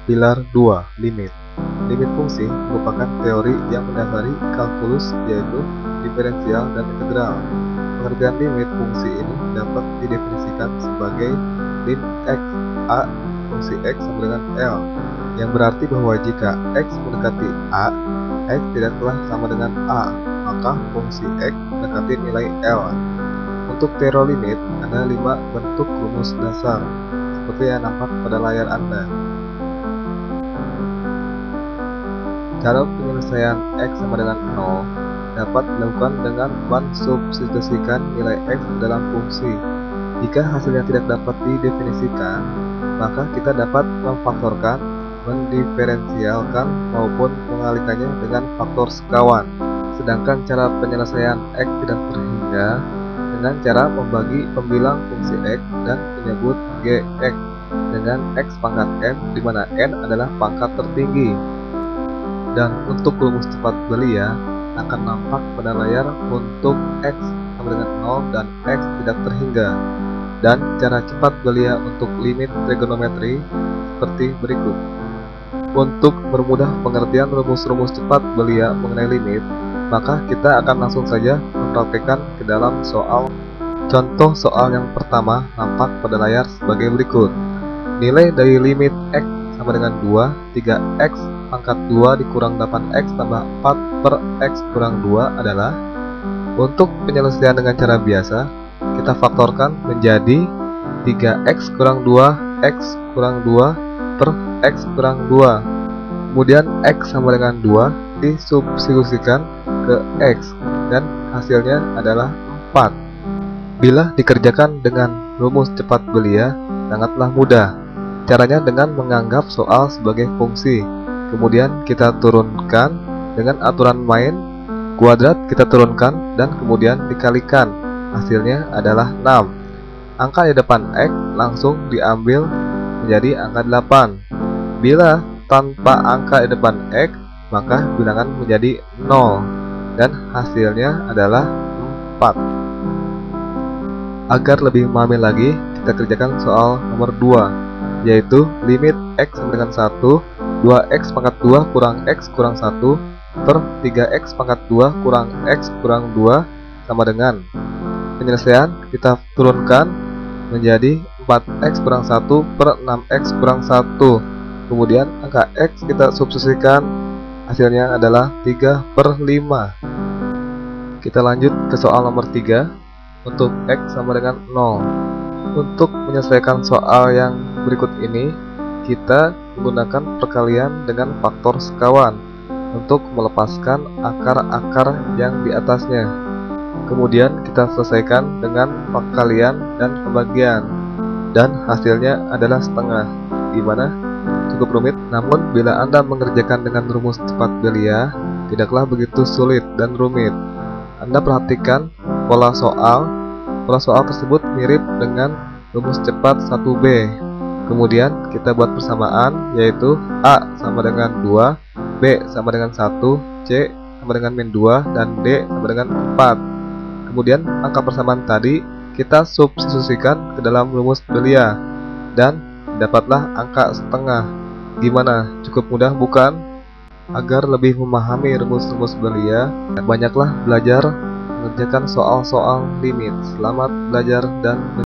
Pilar 2. Limit. Limit fungsi merupakan teori yang mendasari kalkulus, yaitu diferensial dan integral. Pengertian limit fungsi ini dapat didefinisikan sebagai lim x a fungsi x sama dengan L, yang berarti bahwa jika x mendekati a, x tidaklah sama dengan a, maka fungsi x mendekati nilai L. Untuk teori limit, ada 5 bentuk rumus dasar, seperti yang nampak pada layar Anda. Cara penyelesaian x sama dengan 0 dapat dilakukan dengan mensubstitusikan nilai x dalam fungsi. Jika hasilnya tidak dapat didefinisikan, maka kita dapat memfaktorkan, mendiferensialkan, maupun mengalihkannya dengan faktor sekawan. Sedangkan cara penyelesaian x tidak terhingga dengan cara membagi pembilang fungsi x dan menyebut gx dengan x pangkat n, di mana n adalah pangkat tertinggi. Dan untuk rumus cepat belia akan nampak pada layar untuk x sama dengan 0 dan x tidak terhingga. Dan cara cepat belia untuk limit trigonometri seperti berikut. Untuk mempermudah pengertian rumus-rumus cepat belia mengenai limit, maka kita akan langsung saja mempraktekkan ke dalam soal. Contoh soal yang pertama nampak pada layar sebagai berikut. Nilai dari limit x sama dengan 2, 3x pangkat 2 dikurang 8x tambah 4 per x kurang 2 adalah. Untuk penyelesaian dengan cara biasa, kita faktorkan menjadi 3x kurang 2, x kurang 2 per x kurang 2. Kemudian x sama dengan 2 disubstitusikan ke x, dan hasilnya adalah 4. Bila dikerjakan dengan rumus cepat belia, sangatlah mudah. Caranya dengan menganggap soal sebagai fungsi, kemudian kita turunkan dengan aturan main, kuadrat kita turunkan dan kemudian dikalikan. Hasilnya adalah 6. Angka di depan x langsung diambil menjadi angka 8. Bila tanpa angka di depan x, maka bilangan menjadi 0 dan hasilnya adalah 4. Agar lebih memahami lagi, kita kerjakan soal nomor 2, yaitu limit x sama dengan 1, 2x pangkat 2 kurang x kurang 1 per 3x pangkat 2 kurang x kurang 2 sama dengan. Penyelesaian kita turunkan menjadi 4x kurang 1 per 6x kurang 1. Kemudian angka x kita substitusikan, hasilnya adalah 3 per 5. Kita lanjut ke soal nomor 3 untuk x sama dengan 0. Untuk menyelesaikan soal yang berikut ini, kita menggunakan perkalian dengan faktor sekawan untuk melepaskan akar-akar yang di atasnya. Kemudian kita selesaikan dengan perkalian dan pembagian, dan hasilnya adalah setengah. Gimana? Cukup rumit, namun bila Anda mengerjakan dengan rumus cepat belia, tidaklah begitu sulit dan rumit. Anda perhatikan pola soal. Pola soal tersebut mirip dengan rumus cepat 1B. Kemudian kita buat persamaan, yaitu A sama dengan 2, B sama dengan 1, C sama dengan min 2, dan D sama dengan 4. Kemudian angka persamaan tadi kita substitusikan ke dalam rumus belia, dan dapatlah angka setengah. Gimana? Cukup mudah bukan? Agar lebih memahami rumus-rumus belia, banyaklah belajar mengerjakan soal-soal limit. Selamat belajar dan